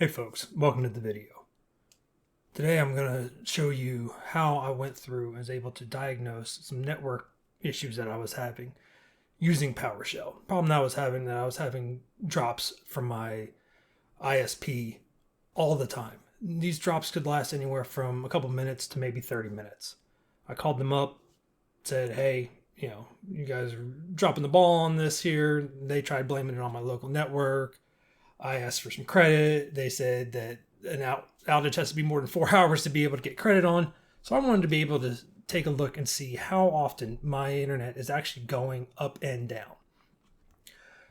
Hey folks, welcome to the video. Today I'm going to show you how I went through and was able to diagnose some network issues that I was having using PowerShell. The problem that I was having drops from my ISP all the time. These drops could last anywhere from a couple minutes to maybe 30 minutes. I called them up, said, hey, you guys are dropping the ball on this here. They tried blaming it on my local network. I asked for some credit. They said that an outage has to be more than 4 hours to be able to get credit on. So I wanted to be able to take a look and see how often my internet is actually going up and down.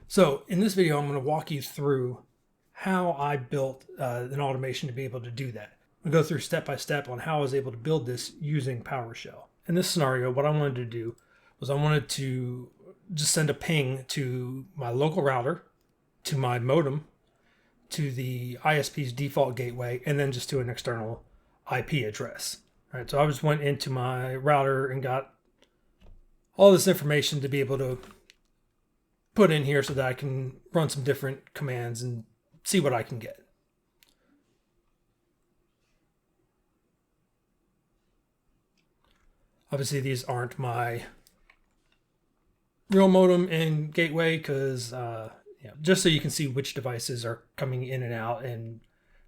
So in this video, I'm going to walk you through how I built an automation to be able to do that. I'll go through step by step on how I was able to build this using PowerShell. In this scenario, what I wanted to do was I wanted to just send a ping to my local router, to my modem, to the ISP's default gateway, and then just to an external IP address. All right, so I just went into my router and got all this information to be able to put in here so that I can run some different commands and see what I can get. Obviously, these aren't my real modem and gateway because just so you can see which devices are coming in and out and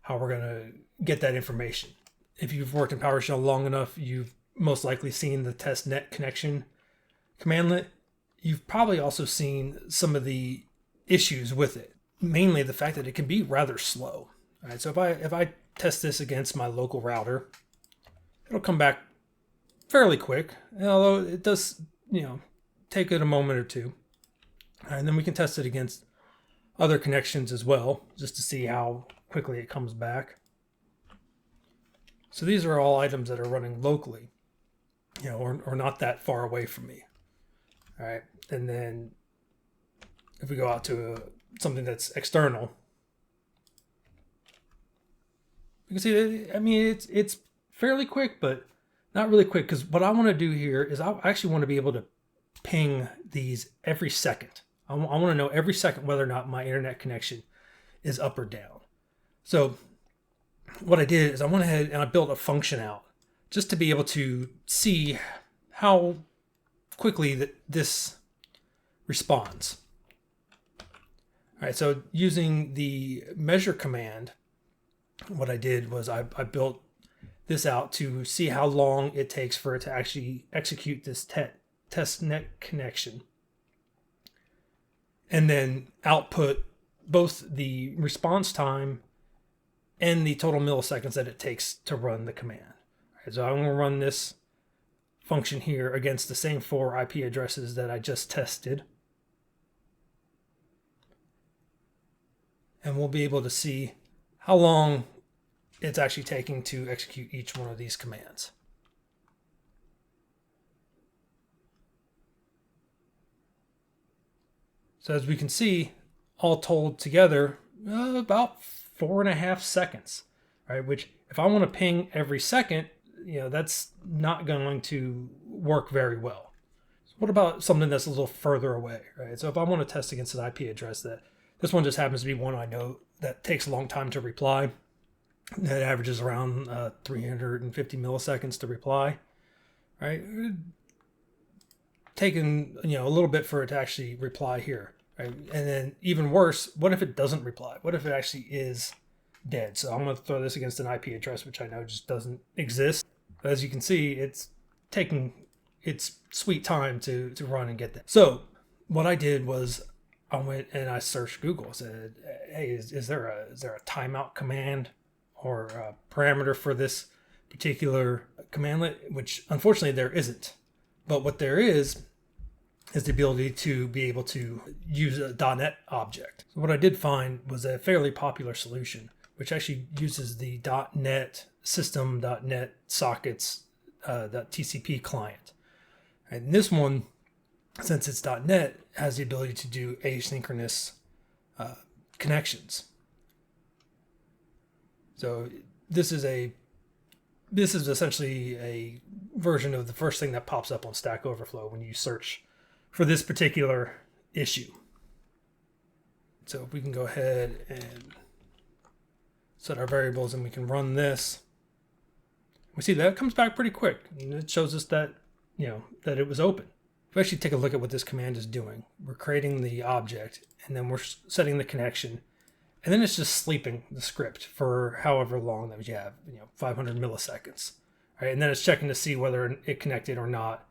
how we're going to get that information. If you've worked in PowerShell long enough, you've most likely seen the Test-NetConnection commandlet. You've probably also seen some of the issues with it, mainly the fact that it can be rather slow. All right, so if I test this against my local router, it'll come back fairly quick, although it does, take it a moment or two. All right, and then we can test it against other connections as well, just to see how quickly it comes back. So these are all items that are running locally, or not that far away from me. All right, and then if we go out to something that's external, you can see that, it's fairly quick, but not really quick, because what I want to do here is I actually want to be able to ping these every second. I want to know every second whether or not my internet connection is up or down. So what I did is I went ahead and I built a function out just to be able to see how quickly this responds. All right, so using the measure command, what I did was I built this out to see how long it takes for it to actually execute this Test-NetConnection, and then output both the response time and the total milliseconds that it takes to run the command. All right, so I'm going to run this function here against the same 4 IP addresses that I just tested. And we'll be able to see how long it's actually taking to execute each one of these commands. So as we can see, all told together, about 4.5 seconds, right? Which if I want to ping every second, that's not going to work very well. So what about something that's a little further away, right? So if I want to test against an IP address this one just happens to be one I know that takes a long time to reply. That averages around 350 milliseconds to reply, right? Taking a little bit for it to actually reply here, right? And then even worse, what if it doesn't reply? What if it actually is dead? So I'm going to throw this against an IP address which I know just doesn't exist. But as you can see, it's taking its sweet time to run and get that. So what I did was I went and I searched Google. Said, hey, is there a timeout command or a parameter for this particular commandlet? Which unfortunately there isn't. But what there is the ability to be able to use a .NET object. So what I did find was a fairly popular solution, which actually uses the .NET system.NET Sockets.TcpClient. And this one, since it's .NET, has the ability to do asynchronous connections. So this is essentially a version of the first thing that pops up on Stack Overflow when you search for this particular issue. So if we can go ahead and set our variables, and we can run this. We see that comes back pretty quick, and it shows us that, that it was open. If we actually take a look at what this command is doing, we're creating the object, and then we're setting the connection, and then it's just sleeping the script for however long that you have, 500 milliseconds. Right? And then it's checking to see whether it connected or not,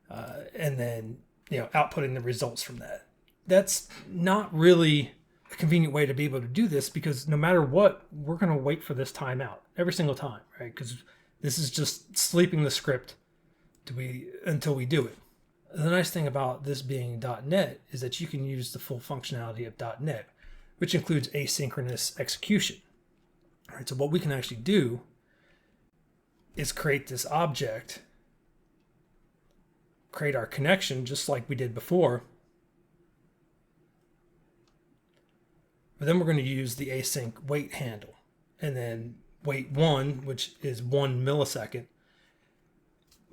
and then outputting the results from that. That's not really a convenient way to be able to do this, because no matter what, we're going to wait for this timeout every single time, right? Because this is just sleeping the script until we do it. The nice thing about this being .NET is that you can use the full functionality of .NET, which includes asynchronous execution. All right, so what we can actually do is create this object, create our connection just like we did before, but then we're going to use the async wait handle, and then wait 1, which is 1 millisecond,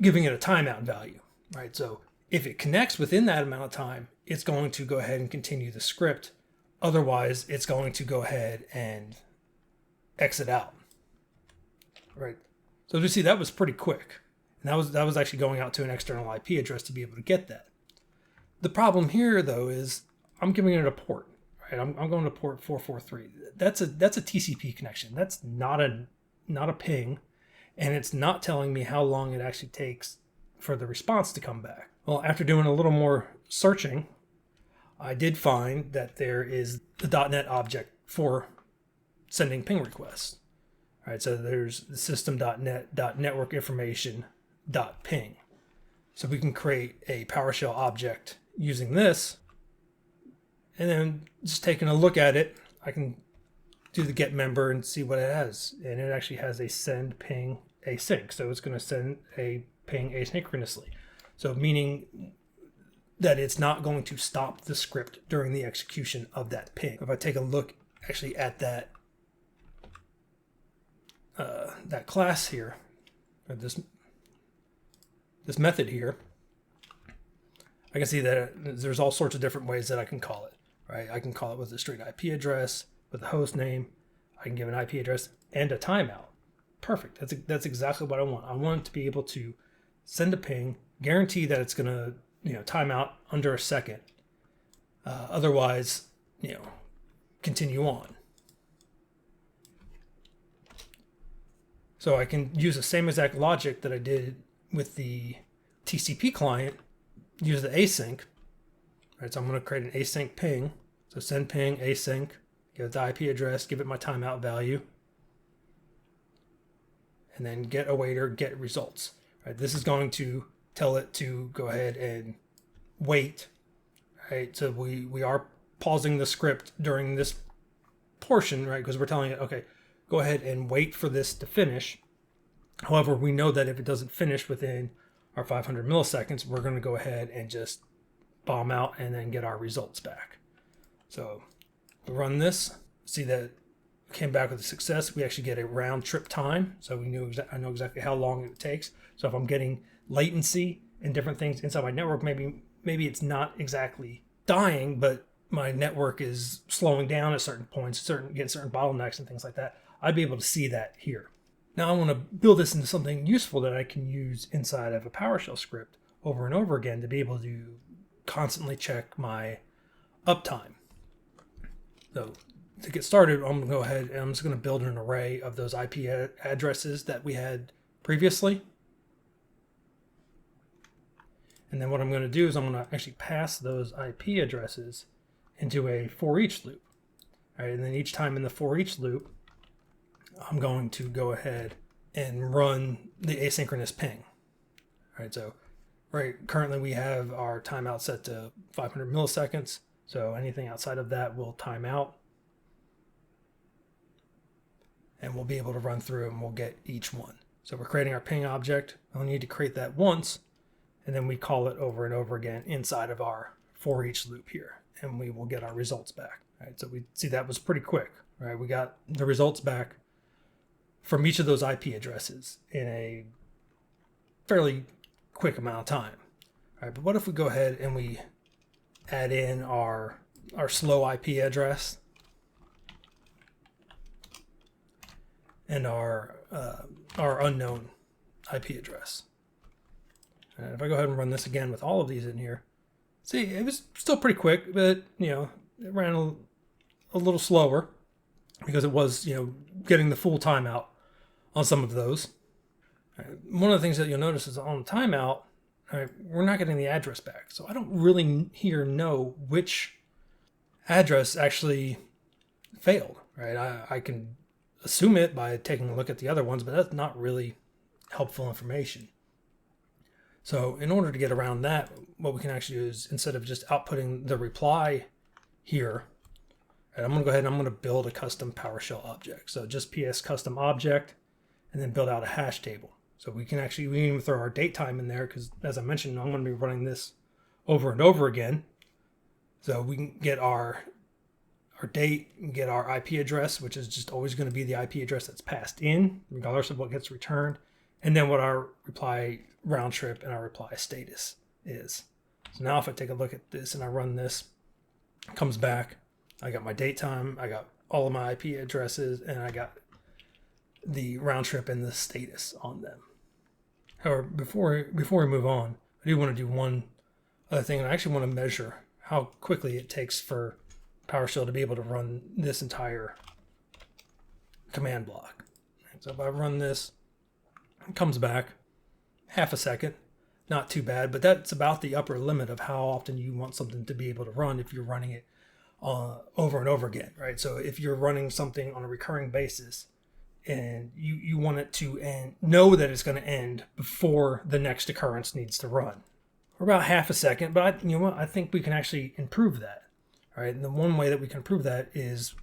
giving it a timeout value, right? So if it connects within that amount of time, it's going to go ahead and continue the script. Otherwise, it's going to go ahead and exit out, right? So as we see, that was pretty quick. And that was actually going out to an external IP address to be able to get that. The problem here, though, is I'm giving it a port, right? I'm going to port 443. That's a TCP connection. That's not a ping, and it's not telling me how long it actually takes for the response to come back. Well, after doing a little more searching, I did find that there is the .NET object for sending ping requests. All right, so there's the system.net.networkinformation.ping. So we can create a PowerShell object using this, and then just taking a look at it, I can do the get member and see what it has. And it actually has a send ping async. So it's going to send a ping asynchronously. So meaning that it's not going to stop the script during the execution of that ping. If I take a look actually at that class here, or this method here, I can see that there's all sorts of different ways that I can call it, right? I can call it with a straight IP address, with a host name. I can give an IP address and a timeout. Perfect. That's exactly what I want. I want it to be able to send a ping, guarantee that it's going to time out under a second. Otherwise, continue on. So I can use the same exact logic that I did with the TCP client, use the async. Right, so I'm going to create an async ping. So send ping, async, give it the IP address, give it my timeout value, and then get awaiter, get results. Right, this is going to tell it to go ahead and wait. Right, so we are pausing the script during this portion, right? Because we're telling it, okay, go ahead and wait for this to finish. However, we know that if it doesn't finish within our 500 milliseconds, we're going to go ahead and just bomb out and then get our results back. So we run this, see that it came back with a success. We actually get a round trip time. So I know exactly how long it takes. So if I'm getting latency and different things inside my network, maybe it's not exactly dying, but my network is slowing down at certain points, getting certain bottlenecks and things like that. I'd be able to see that here. Now I want to build this into something useful that I can use inside of a PowerShell script over and over again to be able to constantly check my uptime. So to get started, I'm going to go ahead and I'm just going to build an array of those IP addresses that we had previously. And then what I'm going to do is I'm going to actually pass those IP addresses into a for each loop. All right, and then each time in the for each loop, I'm going to go ahead and run the asynchronous ping. All right, so currently we have our timeout set to 500 milliseconds. So anything outside of that will time out. And we'll be able to run through and we'll get each one. So we're creating our ping object. We'll need to create that once, and then we call it over and over again inside of our for each loop here, and we will get our results back. All right, so we see that was pretty quick. Right, we got the results back from each of those IP addresses in a fairly quick amount of time. All right, but what if we go ahead and we add in our slow IP address, and our unknown IP address. And if I go ahead and run this again with all of these in here, see, it was still pretty quick, but it ran a little slower because it was getting the full timeout on some of those. One of the things that you'll notice is on timeout, we're not getting the address back. So I don't really here know which address actually failed, right? I can assume it by taking a look at the other ones, but that's not really helpful information. So in order to get around that, what we can actually do is, instead of just outputting the reply here, I'm going to go ahead and I'm going to build a custom PowerShell object. So just PS custom object, and then build out a hash table. So we can even throw our date time in there, because as I mentioned, I'm going to be running this over and over again. So we can get our date and get our IP address, which is just always going to be the IP address that's passed in, regardless of what gets returned, and then what our reply round trip and our reply status is. So now if I take a look at this and I run this, it comes back. I got my date time, I got all of my IP addresses, and I got the round trip and the status on them. However, before we move on, I do want to do one other thing. I actually want to measure how quickly it takes for PowerShell to be able to run this entire command block. So if I run this, it comes back half a second. Not too bad, but that's about the upper limit of how often you want something to be able to run if you're running it over and over again, right? So if you're running something on a recurring basis and you want it to end, know that it's going to end before the next occurrence needs to run. For about half a second, but I think we can actually improve that, right? And the one way that we can improve that is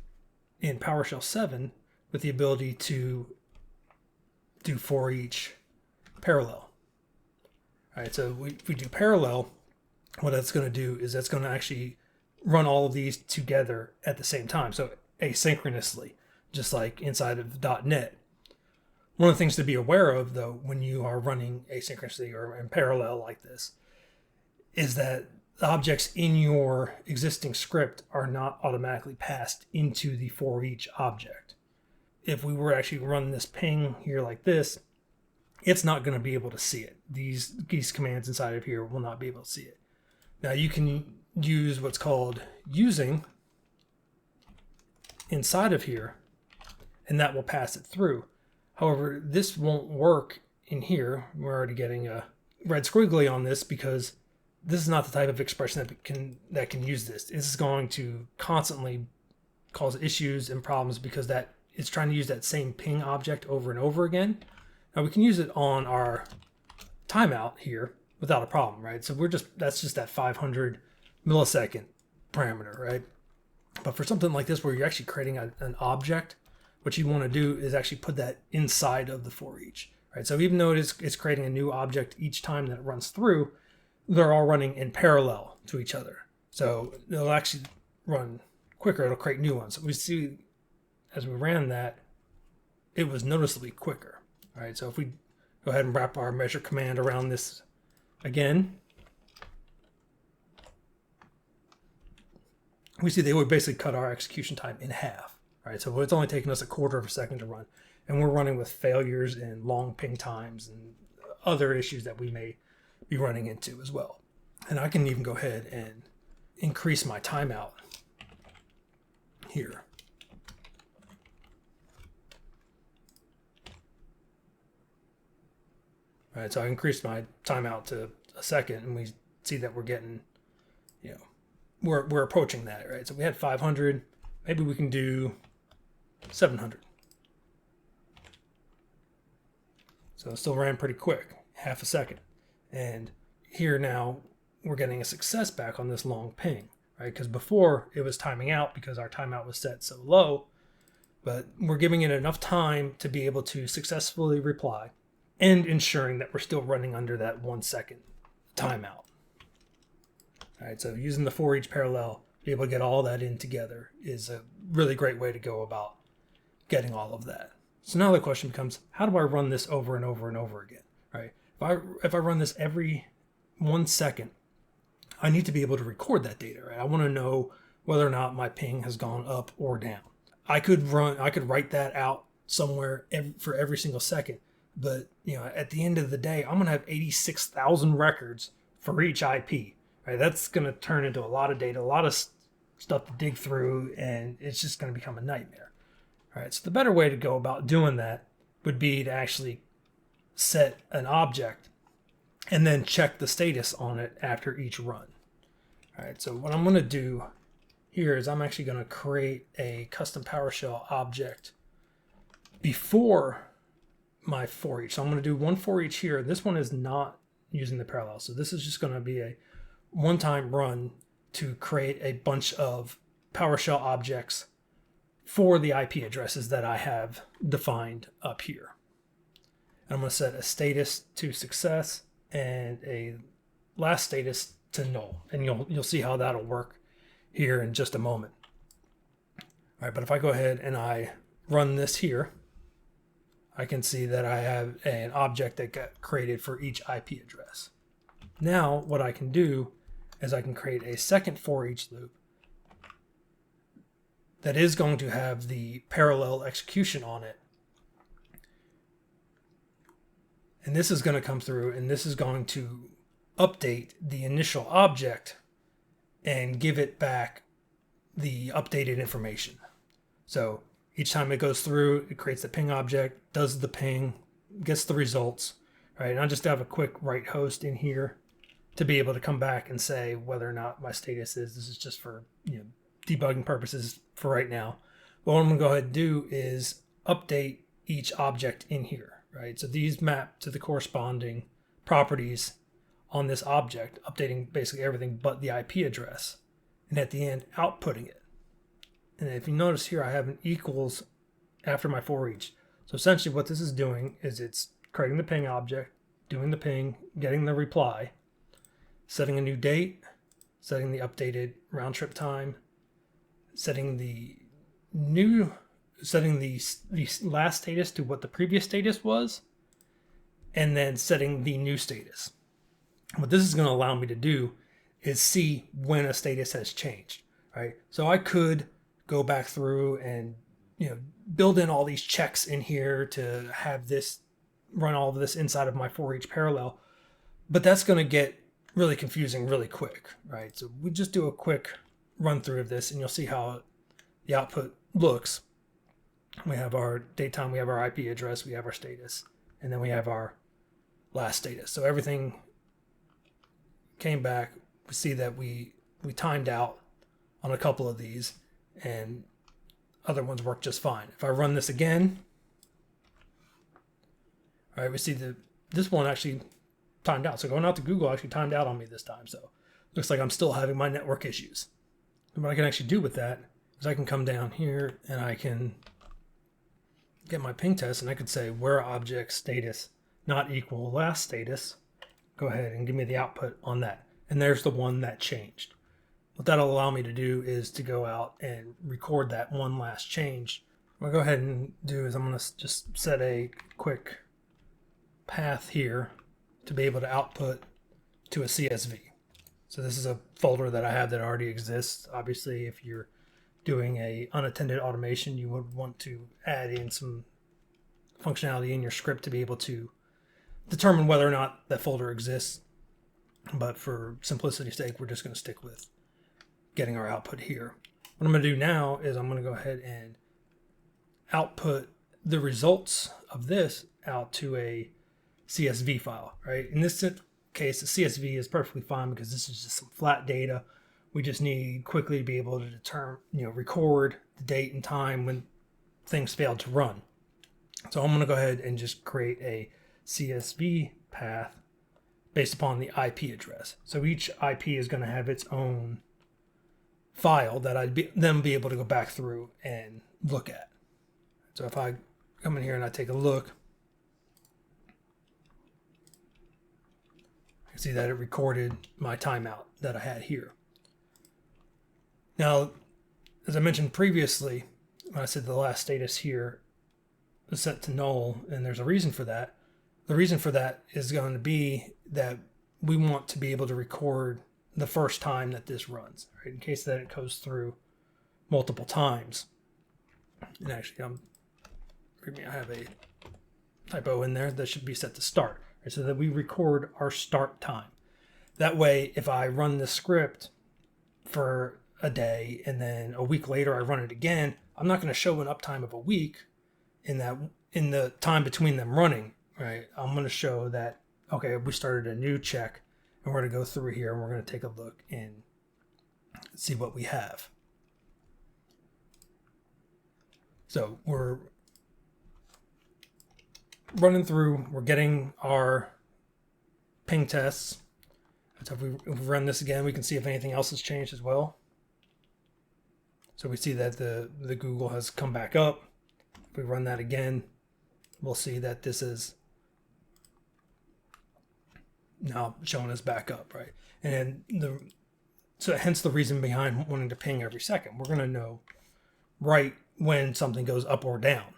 in PowerShell 7 with the ability to do for each parallel. All right, so if we do parallel, what that's going to do is that's going to actually run all of these together at the same time, so asynchronously, just like inside of .NET. One of the things to be aware of, though, when you are running asynchronously or in parallel like this, is that the objects in your existing script are not automatically passed into the for each object. If we were actually running this ping here like this, it's not going to be able to see it. These commands inside of here will not be able to see it. Now you can use what's called using inside of here, and that will pass it through. However, this won't work in here. We're already getting a red squiggly on this because this is not the type of expression that can use this. This is going to constantly cause issues and problems because that it's trying to use that same ping object over and over again. Now we can use it on our timeout here without a problem, right? So that's just that 500 millisecond parameter, right? But for something like this where you're actually creating an object, what you want to do is actually put that inside of the for each, right? So even though it's creating a new object each time that it runs through, they're all running in parallel to each other. So it'll actually run quicker. It'll create new ones. So we see as we ran that, it was noticeably quicker. All right, so if we go ahead and wrap our measure command around this again, we see they would basically cut our execution time in half. Right, so it's only taking us a quarter of a second to run, and we're running with failures and long ping times and other issues that we may be running into as well. And I can even go ahead and increase my timeout here. All right, so I increased my timeout to a second, and we see that we're getting, we're approaching that, right? So we had 500, maybe we can do 700. So it still ran pretty quick, half a second. And here now we're getting a success back on this long ping, right? Because before it was timing out because our timeout was set so low, but we're giving it enough time to be able to successfully reply and ensuring that we're still running under that 1 second timeout. All right, so using the for each parallel, be able to get all that in together is a really great way to go about getting all of that. So now the question becomes, how do I run this over and over and over again, right? If I run this every 1 second, I need to be able to record that data, right? I want to know whether or not my ping has gone up or down. I could write that out somewhere for every single second. But at the end of the day, I'm going to have 86,000 records for each IP. Right? That's going to turn into a lot of data, a lot of stuff to dig through, and it's just going to become a nightmare. All right, so the better way to go about doing that would be to actually set an object and then check the status on it after each run. All right, so what I'm going to do here is I'm actually going to create a custom PowerShell object before my for each. So I'm going to do one for each here. This one is not using the parallel. So this is just going to be a one-time run to create a bunch of PowerShell objects for the IP addresses that I have defined up here. And I'm going to set a status to success and a last status to null. And you'll see how that'll work here in just a moment. All right, but if I go ahead and I run this here, I can see that I have an object that got created for each IP address. Now what I can do is I can create a second for each loop that is going to have the parallel execution on it. And this is going to come through, and this is going to update the initial object and give it back the updated information. So each time it goes through, it creates the ping object, does the ping, gets the results, right? And I just have a quick write host in here to be able to come back and say whether or not my status is. This is just for debugging purposes for right now. But what I'm going to go ahead and do is update each object in here, right? So these map to the corresponding properties on this object, updating basically everything but the IP address, and at the end outputting it. And if you notice here, I have an equals after my for each. So essentially what this is doing is it's creating the ping object, doing the ping, getting the reply, setting a new date, setting the updated round trip time, setting the last status to what the previous status was, and then setting the new status. What this is going to allow me to do is see when a status has changed, right? So I could go back through and build in all these checks in here to have this run all of this inside of my for each parallel, but that's going to get really confusing really quick, right? So we just do a quick run through of this and you'll see how the output looks. We have our date time, we have our IP address, we have our status, and then we have our last status. So everything came back. We see that we timed out on a couple of these and other ones work just fine. If I run this again, all right, we see that this one actually timed out. So going out to Google actually timed out on me this time. So looks like I'm still having my network issues. And what I can actually do with that is I can come down here and I can get my ping test and I could say where object status not equal last status. Go ahead and give me the output on that. And there's the one that changed. What that'll allow me to do is to go out and record that one last change. What I'll go ahead and do is I'm going to just set a quick path here to be able to output to a CSV. So this is a folder that I have that already exists. Obviously, if you're doing a unattended automation, you would want to add in some functionality in your script to be able to determine whether or not that folder exists. But for simplicity's sake, we're just going to stick with getting our output here. What I'm going to do now is I'm going to go ahead and output the results of this out to a CSV file, right? In this case, the CSV is perfectly fine because this is just some flat data. We just need quickly to be able to determine, record the date and time when things failed to run. So I'm going to go ahead and just create a CSV path based upon the IP address. So each IP is going to have its own file that I'd then be able to go back through and look at. So if I come in here and I take a look, I can see that it recorded my timeout that I had here. Now, as I mentioned previously, when I said the last status here is set to null, and there's a reason for that. The reason for that is going to be that we want to be able to record the first time that this runs, right? In case that it goes through multiple times. And actually, I'm I have a typo in there that should be set to start, right? So that we record our start time. That way, if I run this script for a day and then a week later I run it again, I'm not going to show an uptime of a week in the time between them running, right? I'm going to show that, okay, we started a new check and we're going to go through here and we're going to take a look and see what we have. So we're running through, we're getting our ping tests. So if we run this again, we can see if anything else has changed as well. So we see that the Google has come back up. If we run that again, we'll see that this is now showing us back up, right? And so hence the reason behind wanting to ping every second. We're going to know right when something goes up or down.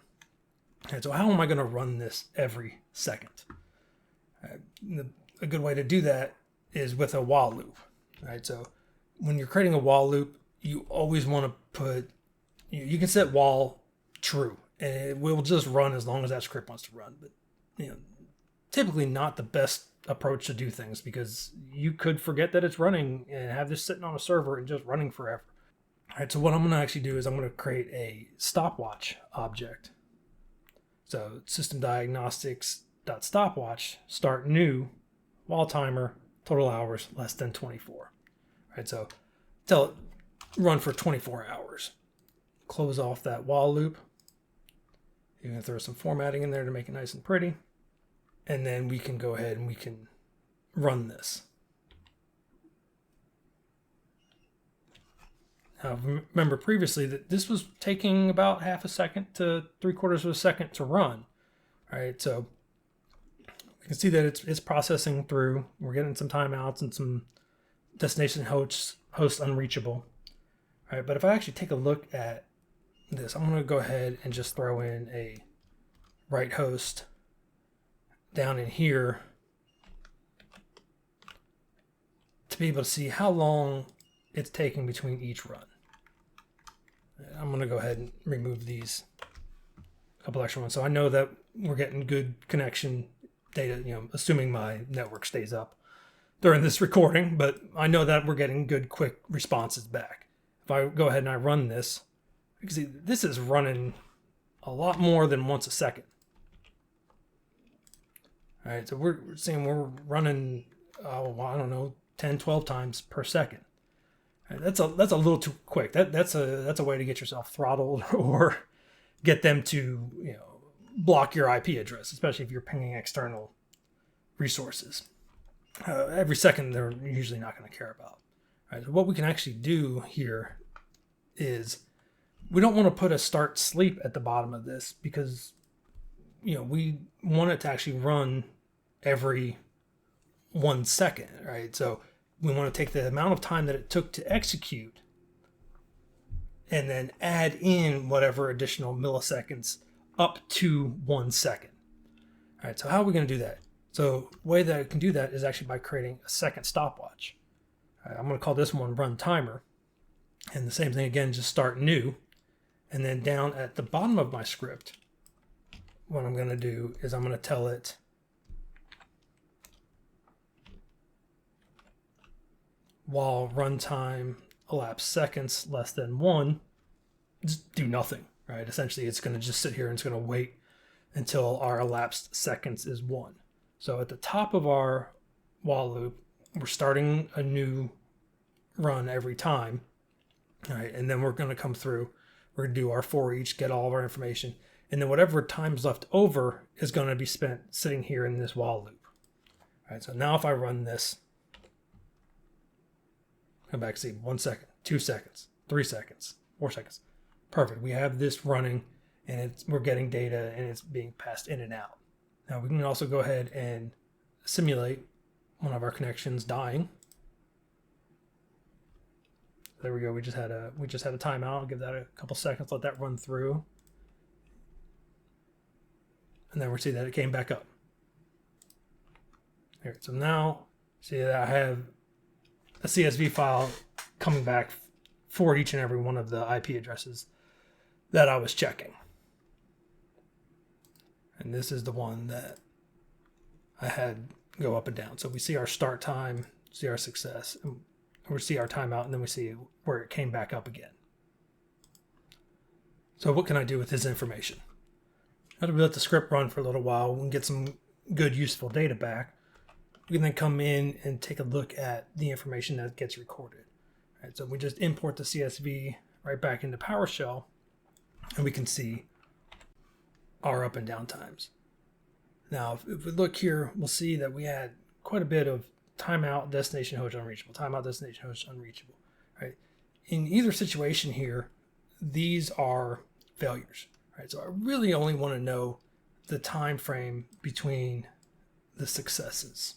And so how am I going to run this every second? A good way to do that is with a while loop, right? So when you're creating a while loop, you always want to put, you can set while true and it will just run as long as that script wants to run. But typically not the best approach to do things, because you could forget that it's running and have this sitting on a server and just running forever. All right, so what I'm going to actually do is I'm going to create a stopwatch object. So system diagnostics.stopwatch, start new, while timer, total hours less than 24. All right, so tell it run for 24 hours. Close off that while loop. You can throw some formatting in there to make it nice and pretty. And then we can go ahead and we can run this. Now, remember previously that this was taking about half a second to 3/4 of a second to run. All right, so we can see that it's processing through. We're getting some timeouts and some destination host unreachable. All right, but if I actually take a look at this, I'm going to go ahead and just throw in a write host down in here to be able to see how long it's taking between each run. I'm going to go ahead and remove these couple extra ones. So I know that we're getting good connection data, assuming my network stays up during this recording, but I know that we're getting good quick responses back. If I go ahead and I run this, you can see this is running a lot more than once a second. All right, so we're seeing we're running, I don't know, 10, 12 times per second. Right, that's a little too quick. That's a way to get yourself throttled or get them to block your IP address, especially if you're pinging external resources. Every second they're usually not going to care about. Right, so what we can actually do here is we don't want to put a start sleep at the bottom of this, because we want it to actually run every 1 second, right? So we want to take the amount of time that it took to execute and then add in whatever additional milliseconds up to 1 second. All right, so how are we going to do that? So the way that I can do that is actually by creating a second stopwatch. All right, I'm going to call this one run timer. And the same thing again, just start new. And then down at the bottom of my script, what I'm going to do is I'm going to tell it while runtime elapsed seconds less than 1, just do nothing, right? Essentially, it's going to just sit here and it's going to wait until our elapsed seconds is 1. So at the top of our while loop, we're starting a new run every time, all right? And then we're going to come through, we're going to do our for each, get all of our information, and then whatever time's left over is going to be spent sitting here in this while loop. All right, so now if I run this, come back, see 1 second, 2 seconds, 3 seconds, 4 seconds. Perfect. We have this running and we're getting data and it's being passed in and out. Now we can also go ahead and simulate one of our connections dying. There we go. We just had a timeout. I'll give that a couple seconds, let that run through. And then we'll see that it came back up. Here, so now see that I have a CSV file coming back for each and every one of the IP addresses that I was checking. And this is the one that I had go up and down. So we see our start time, see our success, and we see our timeout, and then we see where it came back up again. So what can I do with this information? After we let the script run for a little while, we can get some good, useful data back. We can then come in and take a look at the information that gets recorded. Right, so we just import the CSV right back into PowerShell, and we can see our up and down times. Now, if we look here, we'll see that we had quite a bit of timeout, destination host unreachable, timeout, destination host unreachable. Right? In either situation here, these are failures. Right? So I really only want to know the time frame between the successes.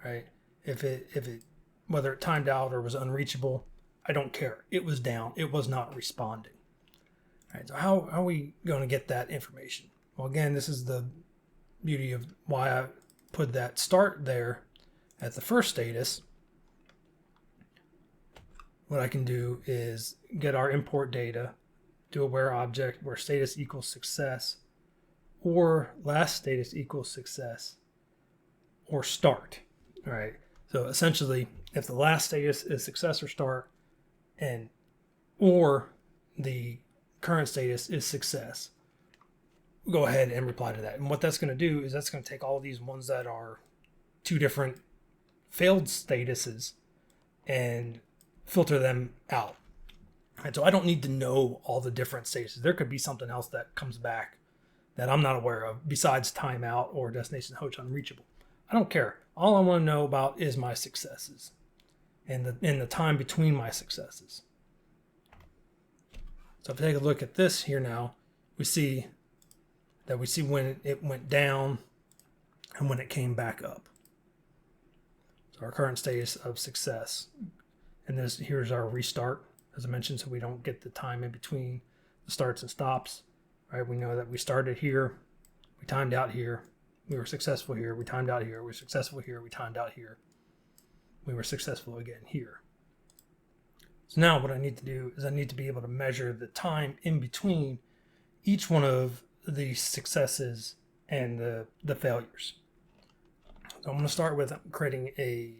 Right? If it whether it timed out or was unreachable, I don't care. It was down. It was not responding. Right, so how are we going to get that information? Well, again, this is the beauty of why I put that start there at the first status. What I can do is get our import data, do a where object where status equals success, or last status equals success, or start. All right. So essentially, if the last status is success or start, or the current status is success, go ahead and reply to that. And what that's going to do is that's going to take all of these ones that are two different failed statuses and filter them out. And so I don't need to know all the different statuses. There could be something else that comes back that I'm not aware of besides timeout or destination host unreachable. I don't care. All I want to know about is my successes and the time between my successes. So if we take a look at this here now, we see when it went down and when it came back up. So our current status of success. And here's our restart, as I mentioned, so we don't get the time in between the starts and stops. Right? We know that we started here, we timed out here, we were successful here, we timed out here, we were successful here, we timed out here, we were successful again here. So now what I need to do is I need to be able to measure the time in between each one of the successes and the failures. So I'm going to start with creating a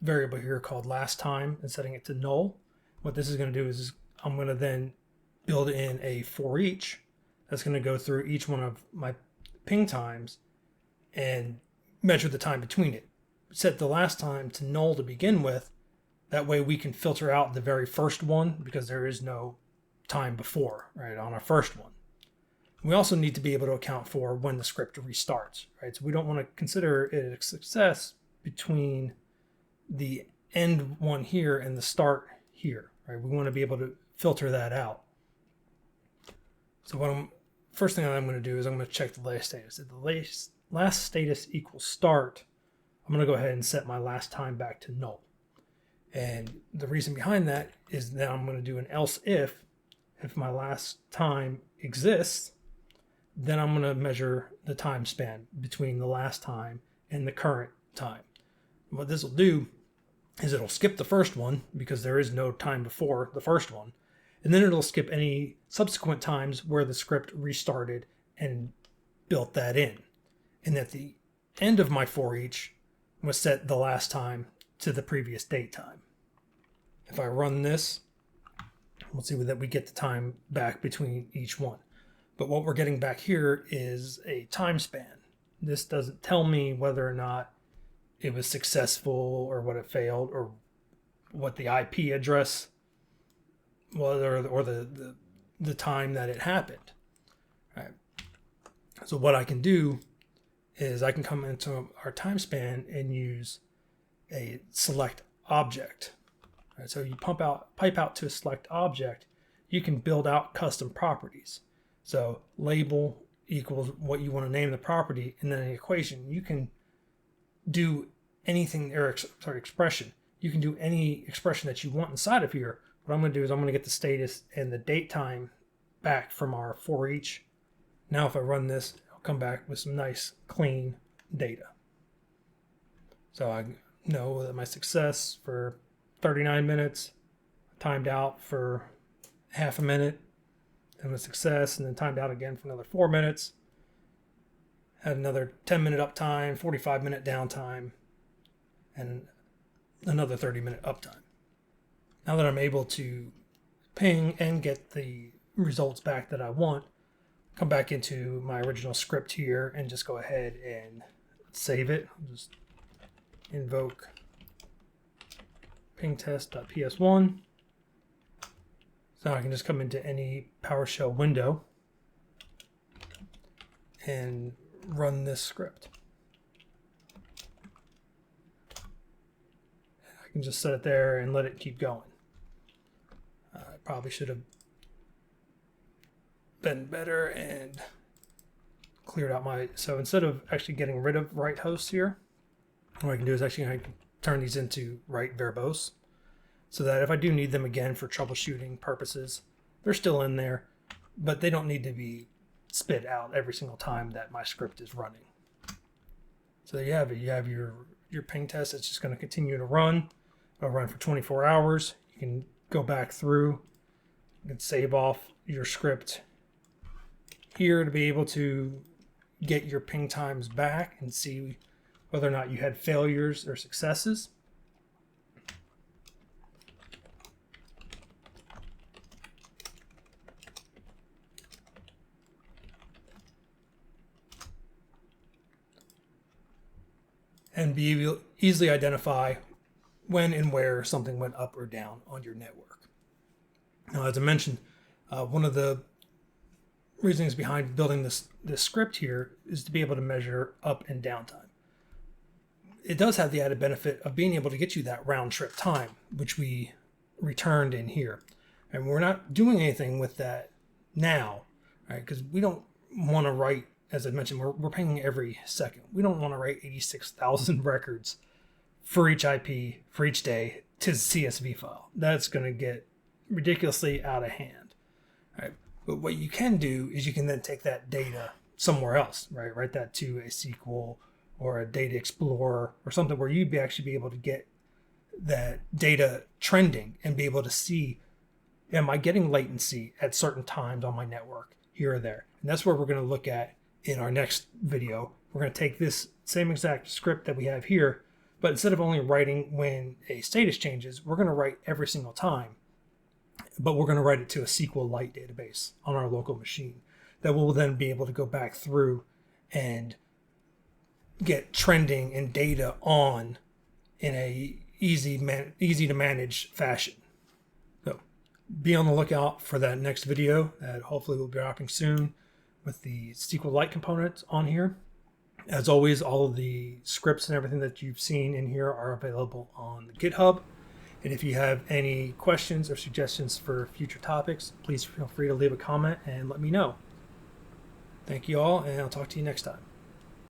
variable here called last time and setting it to null. What this is going to do is I'm going to then build in a for each that's going to go through each one of my ping times and measure the time between it. Set the last time to null to begin with. That way we can filter out the very first one because there is no time before, right, on our first one. We also need to be able to account for when the script restarts, right? So we don't want to consider it a success between the end one here and the start here, right? We want to be able to filter that out. So first thing I'm going to do is I'm going to check the last status. If the last status equals start, I'm going to go ahead and set my last time back to null. And the reason behind that is that I'm going to do an else if my last time exists, then I'm going to measure the time span between the last time and the current time. And what this will do is it'll skip the first one because there is no time before the first one. And then it'll skip any subsequent times where the script restarted and built that in. And at the end of my for each, I'm going to set the last time to the previous date time. If I run this, we'll see that we get the time back between each one. But what we're getting back here is a time span. This doesn't tell me whether or not it was successful or what it failed or what the IP address was or the time that it happened. All right. So what I can do is I can come into our time span and use a select object. All right, so you pipe out to a select object, you can build out custom properties. So label equals what you want to name the property, and then an equation. You can do anything, expression. You can do any expression that you want inside of here. What I'm going to do is I'm going to get the status and the date time back from our for each. Now if I run this, I'll come back with some nice clean data. So I know that my success for 39 minutes, timed out for half a minute, and a success, and then timed out again for another 4 minutes. had another 10-minute uptime, 45-minute downtime, and another 30-minute uptime. Now that I'm able to ping and get the results back that I want, come back into my original script here and just go ahead and save it. I'll just invoke pingtest.ps1. So I can just come into any PowerShell window and run this script. I can just set it there and let it keep going. I probably should have been better and cleared out my... So instead of actually getting rid of write hosts here, what I can do is actually I can turn these into write verbose, so that if I do need them again for troubleshooting purposes, they're still in there, but they don't need to be spit out every single time that my script is running. So there you have it. You have your ping test. It's just going to continue to run. It'll run for 24 hours. You can go back through and save off your script here to be able to get your ping times back and see whether or not you had failures or successes. And be able to easily identify when and where something went up or down on your network. Now, as I mentioned, one of the reasons behind building this script here is to be able to measure up and down time. It does have the added benefit of being able to get you that round trip time, which we returned in here. And we're not doing anything with that now, right? Because we don't want to write, as I mentioned, we're pinging every second. We don't want to write 86,000 records for each IP, for each day, to CSV file. That's going to get ridiculously out of hand, right? But what you can do is you can then take that data somewhere else, right? Write that to a SQL or a data explorer or something where you'd actually be able to get that data trending and be able to see, am I getting latency at certain times on my network here or there? And that's where we're going to look at in our next video. We're going to take this same exact script that we have here, but instead of only writing when a status changes, we're going to write every single time, but we're going to write it to a SQLite database on our local machine that will then be able to go back through and get trending and data on in a easy to manage fashion. So be on the lookout for that next video that hopefully will be dropping soon with the SQLite components on here. As always, all of the scripts and everything that you've seen in here are available on GitHub. And if you have any questions or suggestions for future topics, please feel free to leave a comment and let me know. Thank you all, and I'll talk to you next time.